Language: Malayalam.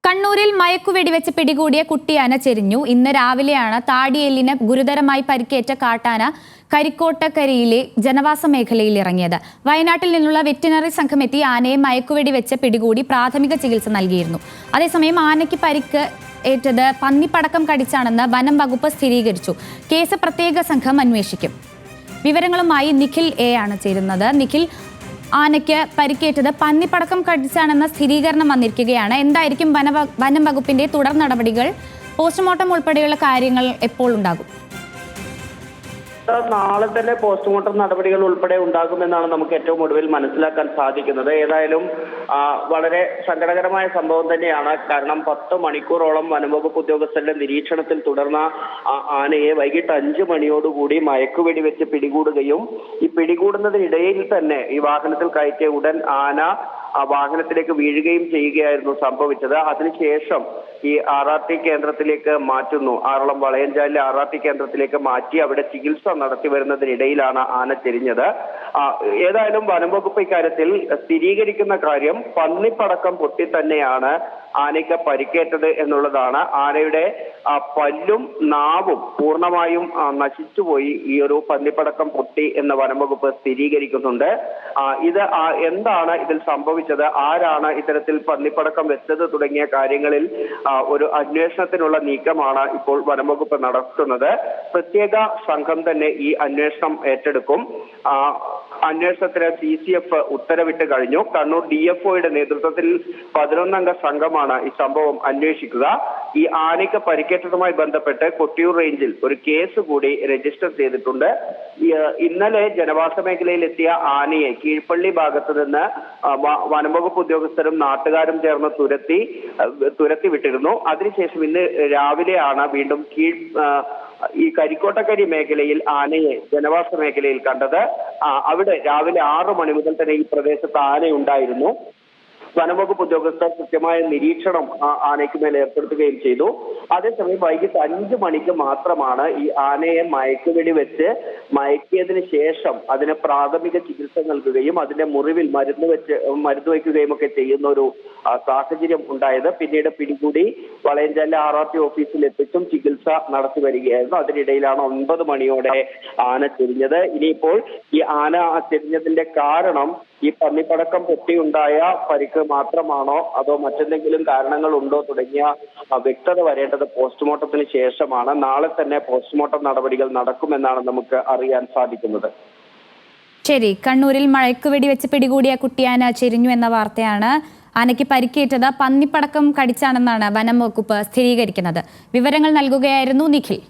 കണ്ണൂരിൽ മയക്കുവെടിവെച്ച് പിടികൂടിയ കുട്ടിയാന ചെരിഞ്ഞു. ഇന്ന് രാവിലെയാണ് താടിയെല്ലിന് ഗുരുതരമായി പരിക്കേറ്റ കാട്ടാന കരിക്കോട്ടക്കരിയിലെ ജനവാസ മേഖലയിൽ ഇറങ്ങിയത്. വയനാട്ടിൽ നിന്നുള്ള വെറ്റിനറി സംഘമെത്തി ആനയെ മയക്കുവെടിവെച്ച് പിടികൂടി പ്രാഥമിക ചികിത്സ നൽകിയിരുന്നു. അതേസമയം ആനയ്ക്ക് പരിക്ക് ഏറ്റത് പന്നിപ്പടക്കം കടിച്ചാണെന്ന് വനം വകുപ്പ് സ്ഥിരീകരിച്ചു. കേസ് പ്രത്യേക സംഘം അന്വേഷിക്കും. വിവരങ്ങളുമായി നിഖിൽ എ ആണ് ചേരുന്നത്. നിഖിൽ, ആനയ്ക്ക് പരിക്കേറ്റത് പന്നിപ്പടക്കം കടിച്ചാണെന്ന സ്ഥിരീകരണം വന്നിരിക്കുകയാണ്. എന്തായിരിക്കും വനം വകുപ്പിന്റെ തുടർ നടപടികൾ? പോസ്റ്റ്മോർട്ടം ഉൾപ്പെടെയുള്ള കാര്യങ്ങൾ എപ്പോൾ ഉണ്ടാകും? നാളെ തന്നെ പോസ്റ്റ്മോർട്ടം നടപടികൾ ഉൾപ്പെടെ ഉണ്ടാകുമെന്നാണ് നമുക്ക് ഏറ്റവും ഒടുവിൽ മനസ്സിലാക്കാൻ സാധിക്കുന്നത്. ഏതായാലും വളരെ സങ്കടകരമായ സംഭവം തന്നെയാണ്. കാരണം 10 മണിക്കൂറോളം വനംവകുപ്പ് ഉദ്യോഗസ്ഥരുടെ നിരീക്ഷണത്തിൽ തുടർന്ന ആനയെ വൈകിട്ട് 5 മണിയോടുകൂടി മയക്കുവെടി വെച്ച് പിടികൂടുകയും ഈ പിടികൂടുന്നതിനിടയിൽ തന്നെ ഈ വാഹനത്തിൽ കയറ്റിയ ഉടൻ ആന ആ വാഹനത്തിലേക്ക് വീഴുകയും ചെയ്യുകയായിരുന്നു സംഭവിച്ചത്. അതിനുശേഷം ഈ RRT കേന്ദ്രത്തിലേക്ക് മാറ്റുന്നു. ആറളം വളയഞ്ചാലിലെ RRT കേന്ദ്രത്തിലേക്ക് മാറ്റി അവിടെ ചികിത്സ നടത്തി വരുന്നതിനിടയിലാണ് ആന ചെരിഞ്ഞത്. ഏതായാലും വനംവകുപ്പ് ഇക്കാര്യത്തിൽ സ്ഥിരീകരിക്കുന്ന കാര്യം പന്നിപ്പടക്കം പൊട്ടി തന്നെയാണ് ആനയ്ക്ക് പരിക്കേറ്റത് എന്നുള്ളതാണ്. ആനയുടെ പല്ലും നാവും പൂർണ്ണമായും നശിച്ചുപോയി ഈ ഒരു പന്നിപ്പടക്കം പൊട്ടി എന്ന് വനംവകുപ്പ് സ്ഥിരീകരിക്കുന്നുണ്ട്. ഇത് എന്താണ് ഇതിൽ സംഭവിച്ചത്, ആരാണ് ഇത്തരത്തിൽ പന്നിപ്പടക്കം വെച്ചത് തുടങ്ങിയ കാര്യങ്ങളിൽ ഒരു അന്വേഷണത്തിനുള്ള നീക്കമാണ് ഇപ്പോൾ വനംവകുപ്പ് നടത്തുന്നത്. പ്രത്യേക സംഘം തന്നെ ഈ അന്വേഷണം ഏറ്റെടുക്കും. അന്വേഷണത്തിന് CCF ഉത്തരവിട്ട് കഴിഞ്ഞു. കണ്ണൂർ DFOയുടെ നേതൃത്വത്തിൽ 11 അംഗ സംഘമാണ് ഈ സംഭവം അന്വേഷിക്കുക. ഈ ആനയ്ക്ക് പരിക്കേറ്റതുമായി ബന്ധപ്പെട്ട് കൊട്ടിയൂർ റേഞ്ചിൽ ഒരു കേസ് കൂടി രജിസ്റ്റർ ചെയ്തിട്ടുണ്ട്. ഇന്നലെ ജനവാസ മേഖലയിൽ എത്തിയ ആനയെ കീഴ്പള്ളി ഭാഗത്ത് നിന്ന് വനംവകുപ്പ് ഉദ്യോഗസ്ഥരും നാട്ടുകാരും ചേർന്ന് തുരത്തി വിട്ടിരുന്നു. അതിനുശേഷം ഇന്ന് രാവിലെയാണ് വീണ്ടും ഈ കരിക്കോട്ടക്കരി മേഖലയിൽ ആനയെ ജനവാസ മേഖലയിൽ കണ്ടത്. അവിടെ രാവിലെ 6 മണി മുതൽ തന്നെ ഈ പ്രദേശത്ത് ആനയുണ്ടായിരുന്നു. വനംവകുപ്പ് ഉദ്യോഗസ്ഥർ കൃത്യമായ നിരീക്ഷണം ആനയ്ക്ക് മേൽ ഏർപ്പെടുത്തുകയും ചെയ്തു. അതേസമയം വൈകിട്ട് 5 മണിക്ക് മാത്രമാണ് ഈ ആനയെ മയക്കുവെടി വെച്ച് മയക്കിയതിനു ശേഷം അതിന് പ്രാഥമിക ചികിത്സ നൽകുകയും അതിന്റെ മുറിവിൽ മരുന്ന് വയ്ക്കുകയും ഒക്കെ ചെയ്യുന്ന ഒരു സാഹചര്യം ഉണ്ടായത്. പിന്നീട് പിടികൂടി വളയഞ്ചാലിലെ RRT ഓഫീസിൽ എത്തിച്ചും ചികിത്സ നടത്തി വരികയായിരുന്നു. അതിനിടയിലാണ് 9 മണിയോടെ ആന ചെരിഞ്ഞത്. ഇനിയിപ്പോൾ ഈ ആന ചെരിഞ്ഞതിന്റെ കാരണം ഈ പന്നിപ്പടക്കം പൊട്ടിയുണ്ടായ പരിക്ക് മാത്രമാണോ അതോ മറ്റെന്തെങ്കിലും കാരണങ്ങളുണ്ടോ തുടങ്ങിയ വ്യക്തത വരേണ്ടത് പോസ്റ്റ്മോർട്ടത്തിന് ശേഷമാണ്. നാളെ തന്നെ പോസ്റ്റ്മോർട്ടം നടപടികൾ നടക്കുമെന്നാണ് നമുക്ക് അറിയാൻ സാധിക്കുന്നത്. ശരി, കണ്ണൂരിൽ മയക്കുവെടി വെച്ച് പിടികൂടിയ കുട്ടിയാന ചെരിഞ്ഞു എന്ന വാർത്തയാണ്. ആനയ്ക്ക് പരിക്കേറ്റത് പന്നിപ്പടക്കം കടിച്ചാണെന്നാണ് വനം വകുപ്പ് സ്ഥിരീകരിക്കുന്നത്. വിവരങ്ങൾ നൽകുകയായിരുന്നു നിഖിൽ.